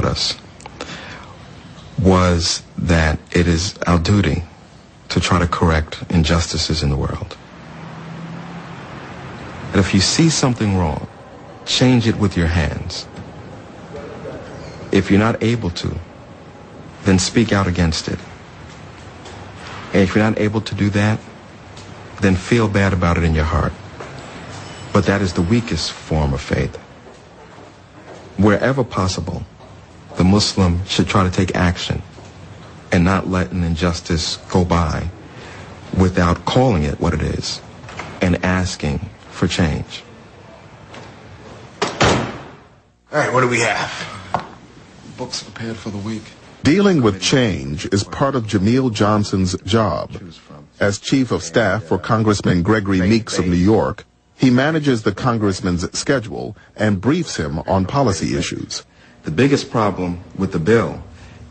us was that it is our duty to try to correct injustices in the world. And if you see something wrong, change it with your hands. If you're not able to, then speak out against it. And if you're not able to do that, then feel bad about it in your heart. But that is the weakest form of faith. Wherever possible, the Muslim should try to take action and not let an injustice go by without calling it what it is and asking for change. All right, what do we have? Books prepared for the week. Dealing with change is part of Jamil Johnson's job. As Chief of Staff for Congressman Gregory Meeks of New York, he manages the congressman's schedule and briefs him on policy issues. The biggest problem with the bill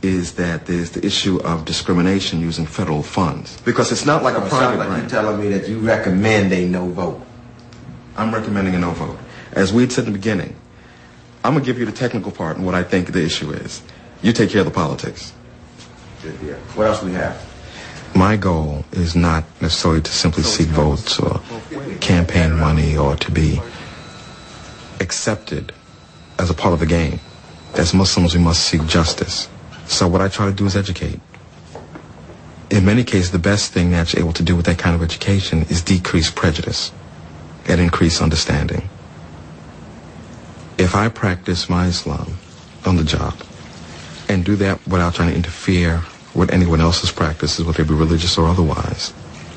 is that there's the issue of discrimination using federal funds. Because it's not like a private grant. You're telling me that you recommend a no vote. I'm recommending a no vote. As we said in the beginning, I'm going to give you the technical part and what I think the issue is. You take care of the politics. Good deal. What else we have? My goal is not necessarily to simply seek votes or campaign money or to be accepted as a part of the game. As Muslims, we must seek justice. So what I try to do is educate. In many cases, the best thing that you're able to do with that kind of education is decrease prejudice and increase understanding. If I practice my Islam on the job and do that without trying to interfere with anyone else's practices, whether they be religious or otherwise,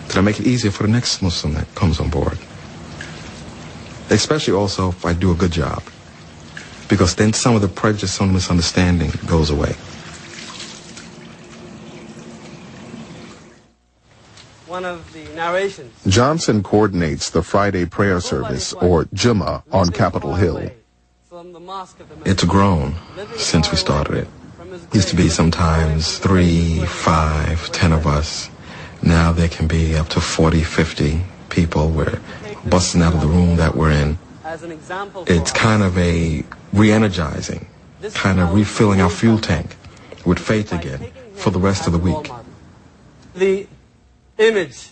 then I make it easier for the next Muslim that comes on board. Especially also if I do a good job, because then some of the prejudice, some misunderstanding goes away. One of the narrations. Johnson coordinates the Friday prayer service, or Jummah, on Capitol Hill. It's grown since we started it. Used to be sometimes 3, 5, 10 of us. Now there can be up to 40, 50 people. We're busting out of the room that we're in. It's kind of a re-energizing, kind of refilling our fuel tank with faith again for the rest of the week. The image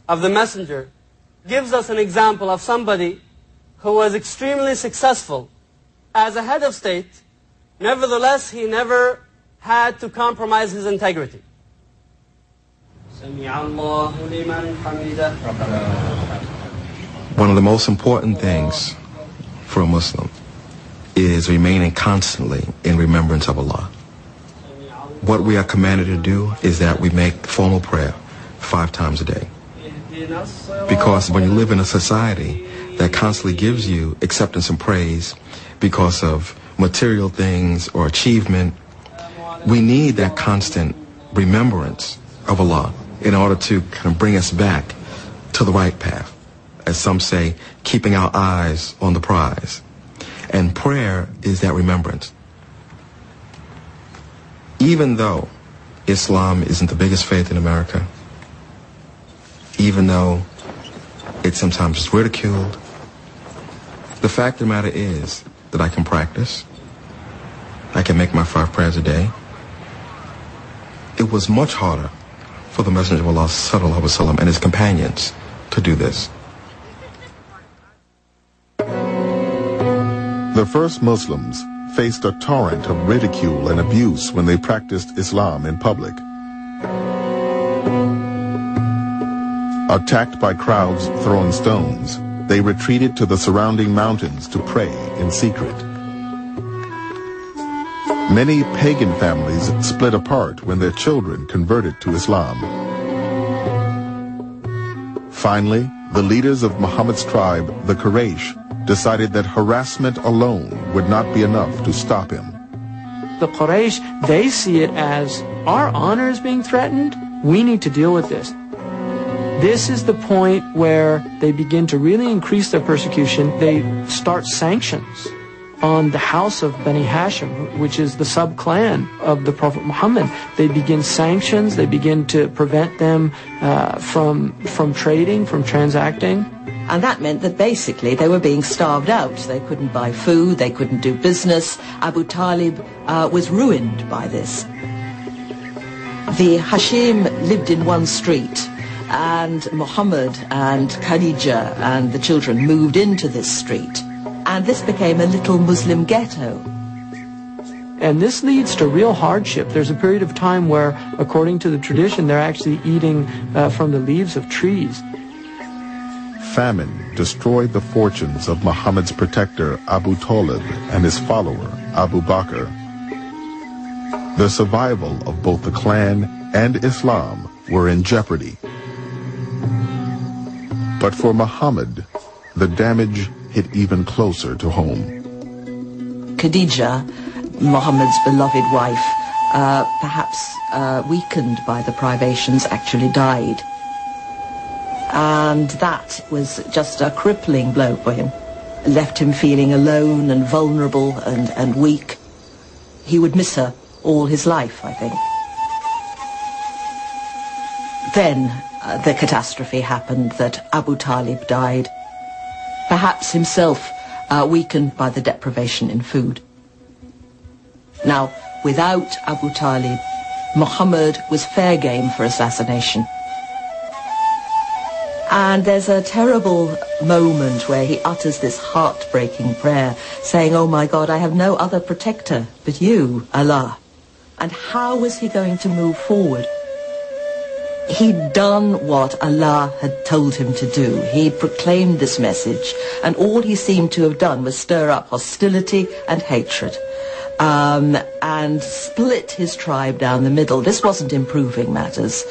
of the messenger gives us an example of somebody who was extremely successful as a head of state. Nevertheless, he never had to compromise his integrity. One of the most important things for a Muslim is remaining constantly in remembrance of Allah. What we are commanded to do is that we make formal prayer 5 times a day. Because when you live in a society that constantly gives you acceptance and praise because of material things or achievement, we need that constant remembrance of Allah in order to kind of bring us back to the right path. As some say, keeping our eyes on the prize. And prayer is that remembrance. Even though Islam isn't the biggest faith in America, even though it's sometimes ridiculed, the fact of the matter is that I can practice. I can make my 5 prayers a day. It was much harder for the Messenger of Allah sallallahu alaihi wasallam and his companions to do this. The first Muslims faced a torrent of ridicule and abuse when they practiced Islam in public. Attacked by crowds throwing stones, they retreated to the surrounding mountains to pray in secret. Many pagan families split apart when their children converted to Islam. Finally, the leaders of Muhammad's tribe, the Quraysh, decided that harassment alone would not be enough to stop him. The Quraysh, they see it as, our honor is being threatened, we need to deal with this. This is the point where they begin to really increase their persecution. They start sanctions. on the house of Bani Hashim, which is the sub-clan of the Prophet Muhammad. They begin sanctions. They begin to prevent them from trading, from transacting. And that meant that basically they were being starved out. They couldn't buy food, they couldn't do business. Abu Talib was ruined by this. The Hashim lived in one street, and Muhammad and Khadija and the children moved into this street. And this became a little Muslim ghetto. And this leads to real hardship. There's a period of time where, according to the tradition, they're actually eating from the leaves of trees. Famine destroyed the fortunes of Muhammad's protector Abu Talib and his follower Abu Bakr. The survival of both the clan and Islam were in jeopardy. But for Muhammad, the damage hit even closer to home. Khadija, Muhammad's beloved wife, perhaps weakened by the privations, actually died. And that was just a crippling blow for him. Left him feeling alone and vulnerable and weak. He would miss her all his life, I think. Then the catastrophe happened that Abu Talib died, perhaps himself weakened by the deprivation in food. Now, without Abu Talib, Muhammad was fair game for assassination. And there's a terrible moment where he utters this heartbreaking prayer, saying, "Oh my God, I have no other protector but you, Allah." And how was he going to move forward? He'd done what Allah had told him to do. He proclaimed this message, and all he seemed to have done was stir up hostility and hatred, and split his tribe down the middle. This wasn't improving matters.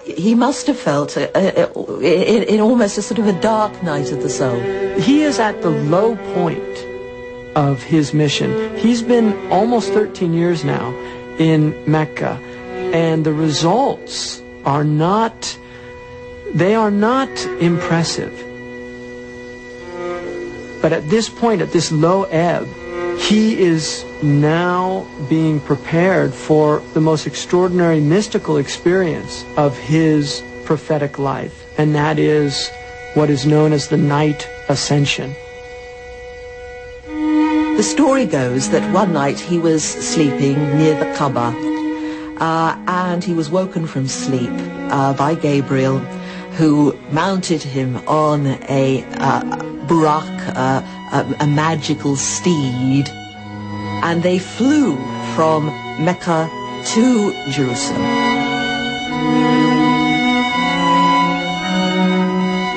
He must have felt in almost a sort of a dark night of the soul. He is at the low point of his mission. He's been almost 13 years now in Mecca, and the results are not impressive. But at this point, at this low ebb, he is now being prepared for the most extraordinary mystical experience of his prophetic life, and that is what is known as the night ascension. The story goes that one night he was sleeping near the Kaaba, and he was woken from sleep by Gabriel, who mounted him on a burak, a magical steed, and they flew from Mecca to Jerusalem.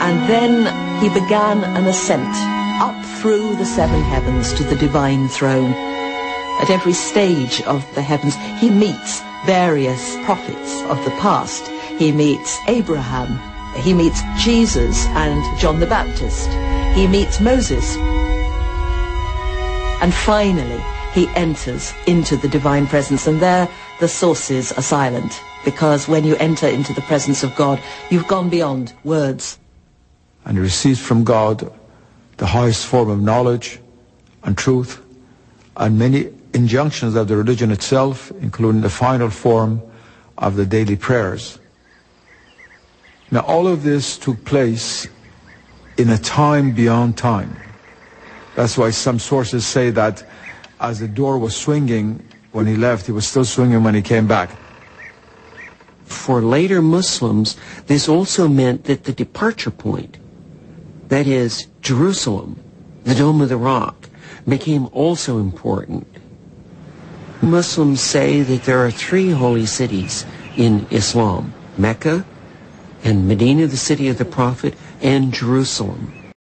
And then he began an ascent up through the seven heavens to the divine throne. At every stage of the heavens, he meets various prophets of the past. He meets Abraham, he meets Jesus and John the Baptist, he meets Moses. And finally, he enters into the divine presence, and there the sources are silent, because when you enter into the presence of God, you've gone beyond words. And he receives from God the highest form of knowledge and truth, and many injunctions of the religion itself, including the final form of the daily prayers. Now, all of this took place in a time beyond time. That's why some sources say that as the door was swinging when he left, he was still swinging when he came back. For later Muslims, this also meant that the departure point, that is, Jerusalem, the Dome of the Rock, became also important. Muslims say that there are three holy cities in Islam: Mecca, and Medina, the city of the Prophet, and Jerusalem.